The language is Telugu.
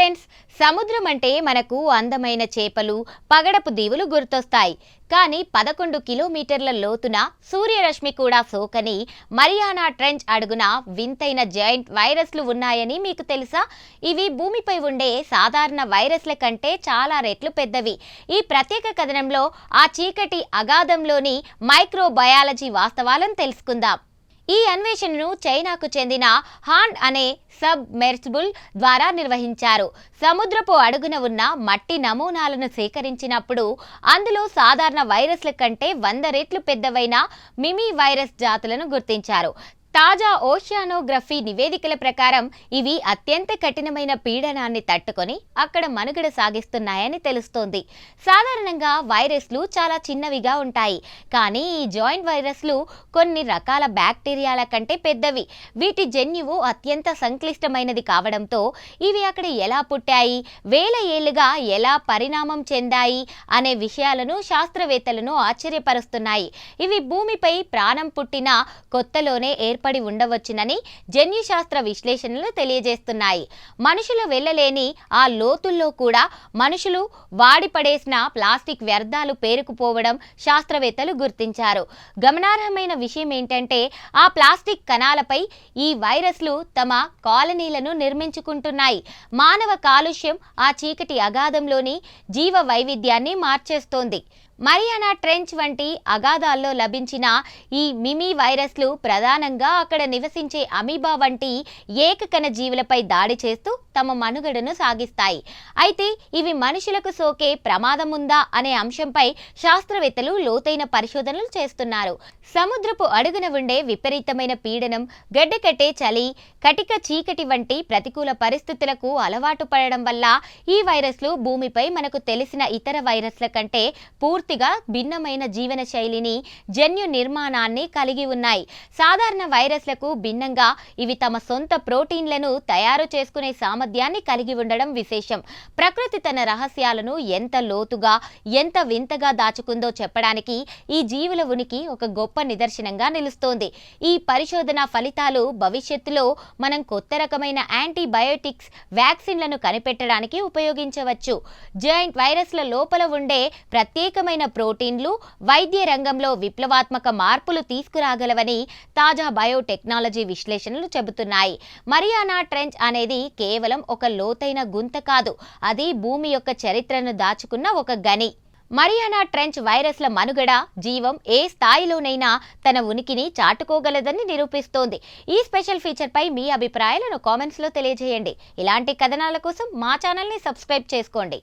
ఫ్రెండ్స్, సముద్రం అంటే మనకు అందమైన చేపలు, పగడపు దీవులు గుర్తొస్తాయి. కానీ 11 కిలోమీటర్ల లోతున సూర్యరశ్మి కూడా సోకని మరియానా ట్రెంచ్ అడుగున వింతైన జైంట్ వైరస్లు ఉన్నాయని మీకు తెలుసా? ఇవి భూమిపై ఉండే సాధారణ వైరస్ల కంటే చాలా రెట్లు పెద్దవి. ఈ ప్రత్యేక కథనంలో ఆ చీకటి అగాధంలోని మైక్రోబయాలజీ వాస్తవాలను తెలుసుకుందాం. ఈ అన్వేషణను చైనాకు చెందిన హాన్ అనే సబ్మెర్సిబుల్ ద్వారా నిర్వహించారు. సముద్రపు అడుగున ఉన్న మట్టి నమూనాలను సేకరించినప్పుడు అందులో సాధారణ వైరస్ల కంటే 100 రెట్లు పెద్దవైన మిమీ వైరస్ జాతులను గుర్తించారు. తాజా ఓషియానోగ్రఫీ నివేదికల ప్రకారం ఇవి అత్యంత కఠినమైన పీడనాన్ని తట్టుకొని అక్కడ మనుగడ సాగిస్తున్నాయని తెలుస్తోంది. సాధారణంగా వైరస్లు చాలా చిన్నవిగా ఉంటాయి, కానీ ఈ జాయింట్ వైరస్లు కొన్ని రకాల బ్యాక్టీరియాల కంటే పెద్దవి. వీటి జన్యువు అత్యంత సంక్లిష్టమైనది కావడంతో ఇవి అక్కడ ఎలా పుట్టాయి, వేల ఏళ్లుగా ఎలా పరిణామం చెందాయి అనే విషయాలను శాస్త్రవేత్తలను ఆశ్చర్యపరుస్తున్నాయి. ఇవి భూమిపై ప్రాణం పుట్టిన కొత్తలోనే పడి ఉండవచ్చునని జన్యుశాస్త్ర విశ్లేషణలు తెలియజేస్తున్నాయి. మనుషులు వెళ్ళలేని ఆ లోతుల్లో కూడా మనుషులు వాడిపడేసిన ప్లాస్టిక్ వ్యర్థాలు పేరుకుపోవడం శాస్త్రవేత్తలు గుర్తించారు. గమనార్హమైన విషయం ఏంటంటే ఆ ప్లాస్టిక్ కణాలపై ఈ వైరస్లు తమ కాలనీలను నిర్మించుకుంటున్నాయి. మానవ కాలుష్యం ఆ చీకటి అగాధంలోని జీవ వైవిధ్యాన్ని మార్చేస్తోంది. మరియానా ట్రెంచ్ వంటి అగాధాల్లో లభించిన ఈ మిమీ వైరస్లు ప్రధానంగా అక్కడ నివసించే అమీబా వంటి ఏకకణ జీవులపై దాడి చేస్తూ తమ మనుగడను సాగిస్తాయి. అయితే ఇవి మనుషులకు సోకే ప్రమాదం ఉందా అనే అంశంపై శాస్త్రవేత్తలు లోతైన పరిశోధనలు చేస్తున్నారు. సముద్రపు అడుగున ఉండే విపరీతమైన పీడనం, గడ్డకట్టే చలి, కటిక చీకటి వంటి ప్రతికూల పరిస్థితులకు అలవాటు పడడం వల్ల ఈ వైరస్లు భూమిపై మనకు తెలిసిన ఇతర వైరస్ల కంటే పూర్తిగా భిన్నమైన జీవన శైలిని, జన్యు నిర్మాణాన్ని కలిగి ఉన్నాయి. సాధారణ వైరస్లకు భిన్నంగా ఇవి తమ సొంత ప్రోటీన్లను తయారు చేసుకునే సామర్థ్యాన్ని కలిగి ఉండడం విశేషం. ప్రకృతి తన రహస్యాలను ఎంత లోతుగా, ఎంత వింతగా దాచుకుందో చెప్పడానికి ఈ జీవుల ఉనికి ఒక గొప్ప నిదర్శనంగా నిలుస్తోంది. ఈ పరిశోధన ఫలితాలు భవిష్యత్తులో మనం కొత్త రకమైన యాంటీబయోటిక్స్, వ్యాక్సిన్లను కనిపెట్టడానికి ఉపయోగించవచ్చు. జాయింట్ వైరస్ల లోపల ఉండే ప్రత్యేకమైన ప్రోటీన్లు వైద్య రంగంలో విప్లవాత్మక మార్పులు తీసుకురాగలవని తాజా బయోటెక్నాలజీ విశ్లేషణలు చెబుతున్నాయి. మరియానా ట్రెంచ్ అనేది కేవలం ఒక లోతైన గుంత కాదు, అది భూమి యొక్క చరిత్రను దాచుకున్న ఒక గని. మరియానా ట్రెంచ్ వైరస్ల మనుగడ, జీవం ఏ స్థాయిలోనైనా తన ఉనికిని చాటుకోగలదని నిరూపిస్తోంది. ఈ స్పెషల్ ఫీచర్పై మీ అభిప్రాయాలను కామెంట్స్లో తెలియజేయండి. ఇలాంటి కథనాల కోసం మా ఛానల్ని సబ్స్క్రైబ్ చేసుకోండి.